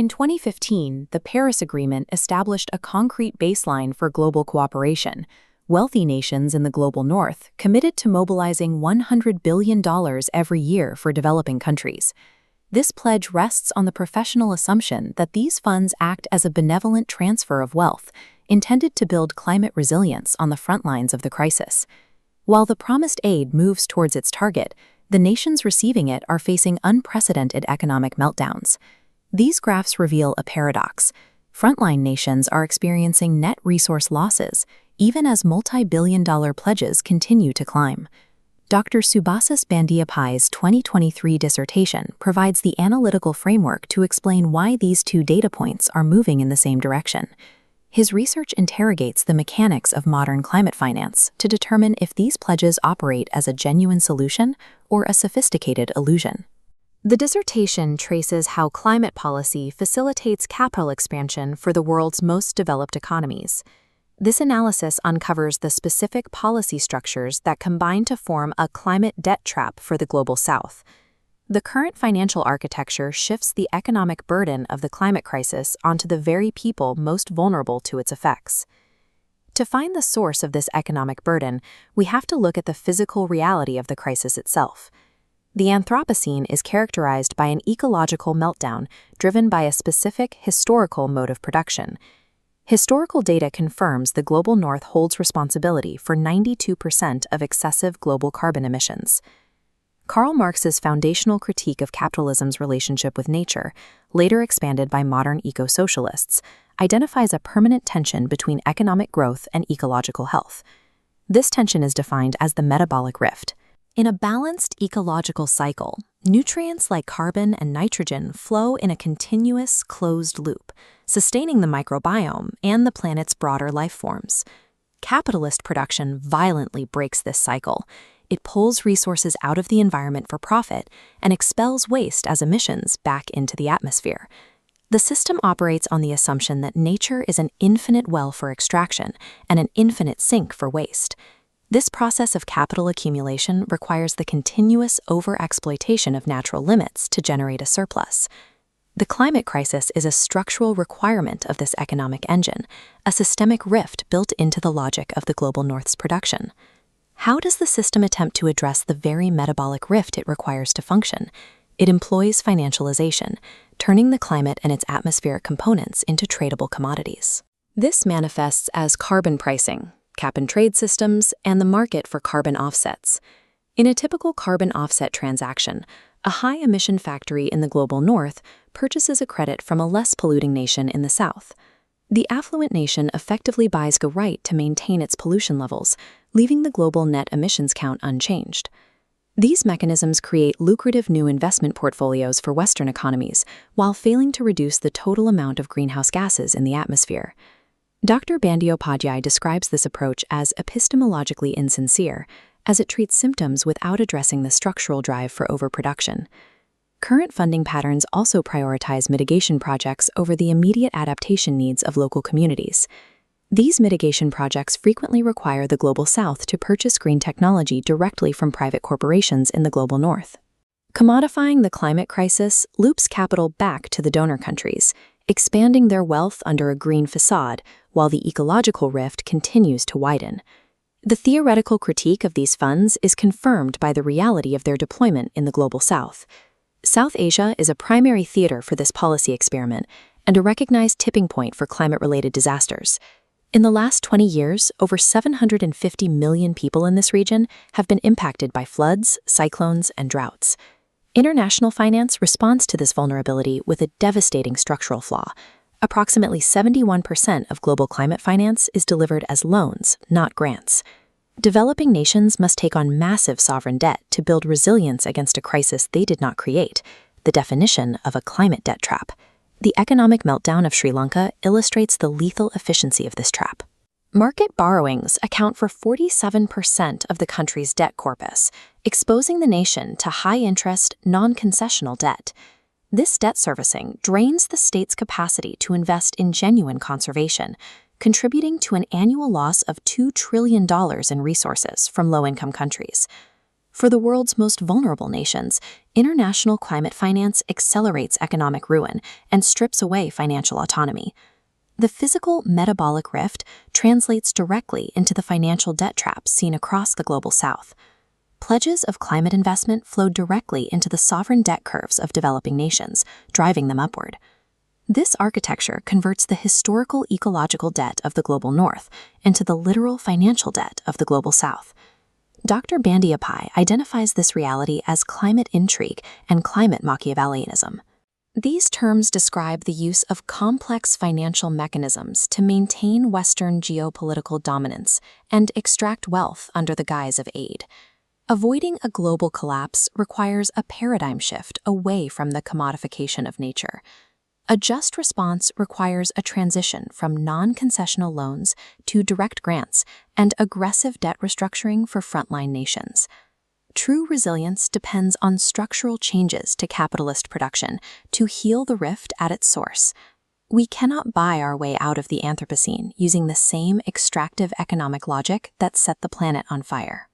In 2015, the Paris Agreement established a concrete baseline for global cooperation. Wealthy nations in the global north committed to mobilizing $100 billion every year for developing countries. This pledge rests on the professional assumption that these funds act as a benevolent transfer of wealth, intended to build climate resilience on the front lines of the crisis. While the promised aid moves towards its target, the nations receiving it are facing unprecedented economic meltdowns. These graphs reveal a paradox. Frontline nations are experiencing net resource losses, even as multi-billion-dollar pledges continue to climb. Dr. Subhasis Bandyopadhyay's 2023 dissertation provides the analytical framework to explain why these two data points are moving in the same direction. His research interrogates the mechanics of modern climate finance to determine if these pledges operate as a genuine solution or a sophisticated illusion. The dissertation traces how climate policy facilitates capital expansion for the world's most developed economies. This analysis uncovers the specific policy structures that combine to form a climate debt trap for the global south. The current financial architecture shifts the economic burden of the climate crisis onto the very people most vulnerable to its effects. To find the source of this economic burden, we have to look at the physical reality of the crisis itself. The Anthropocene is characterized by an ecological meltdown driven by a specific historical mode of production. Historical data confirms the global north holds responsibility for 92% of excessive global carbon emissions. Karl Marx's foundational critique of capitalism's relationship with nature, later expanded by modern eco-socialists, identifies a permanent tension between economic growth and ecological health. This tension is defined as the metabolic rift. In a balanced ecological cycle, nutrients like carbon and nitrogen flow in a continuous, closed loop, sustaining the microbiome and the planet's broader life forms. Capitalist production violently breaks this cycle. It pulls resources out of the environment for profit and expels waste as emissions back into the atmosphere. The system operates on the assumption that nature is an infinite well for extraction and an infinite sink for waste. This process of capital accumulation requires the continuous overexploitation of natural limits to generate a surplus. The climate crisis is a structural requirement of this economic engine, a systemic rift built into the logic of the global north's production. How does the system attempt to address the very metabolic rift it requires to function? It employs financialization, turning the climate and its atmospheric components into tradable commodities. This manifests as carbon pricing, cap-and-trade systems, and the market for carbon offsets. In a typical carbon offset transaction, a high-emission factory in the global north purchases a credit from a less polluting nation in the south. The affluent nation effectively buys a right to maintain its pollution levels, leaving the global net emissions count unchanged. These mechanisms create lucrative new investment portfolios for Western economies, while failing to reduce the total amount of greenhouse gases in the atmosphere. Dr. Bandyopadhyay describes this approach as epistemologically insincere, as it treats symptoms without addressing the structural drive for overproduction. Current funding patterns also prioritize mitigation projects over the immediate adaptation needs of local communities. These mitigation projects frequently require the global south to purchase green technology directly from private corporations in the global north. Commodifying the climate crisis loops capital back to the donor countries, expanding their wealth under a green facade, while the ecological rift continues to widen. The theoretical critique of these funds is confirmed by the reality of their deployment in the global south. South Asia is a primary theater for this policy experiment and a recognized tipping point for climate-related disasters. In the last 20 years, over 750 million people in this region have been impacted by floods, cyclones, and droughts. International finance responds to this vulnerability with a devastating structural flaw. Approximately 71% of global climate finance is delivered as loans, not grants. Developing nations must take on massive sovereign debt to build resilience against a crisis they did not create, the definition of a climate debt trap. The economic meltdown of Sri Lanka illustrates the lethal efficiency of this trap. Market borrowings account for 47% of the country's debt corpus, exposing the nation to high-interest, non-concessional debt. This debt servicing drains the state's capacity to invest in genuine conservation, contributing to an annual loss of $2 trillion in resources from low-income countries. For the world's most vulnerable nations, international climate finance accelerates economic ruin and strips away financial autonomy. The physical metabolic rift translates directly into the financial debt traps seen across the global south. Pledges of climate investment flow directly into the sovereign debt curves of developing nations, driving them upward. This architecture converts the historical ecological debt of the global north into the literal financial debt of the global south. Dr. Bandyopadhyay identifies this reality as climate intrigue and climate Machiavellianism. These terms describe the use of complex financial mechanisms to maintain Western geopolitical dominance and extract wealth under the guise of aid. Avoiding a global collapse requires a paradigm shift away from the commodification of nature. A just response requires a transition from non-concessional loans to direct grants and aggressive debt restructuring for frontline nations. True resilience depends on structural changes to capitalist production to heal the rift at its source. We cannot buy our way out of the Anthropocene using the same extractive economic logic that set the planet on fire.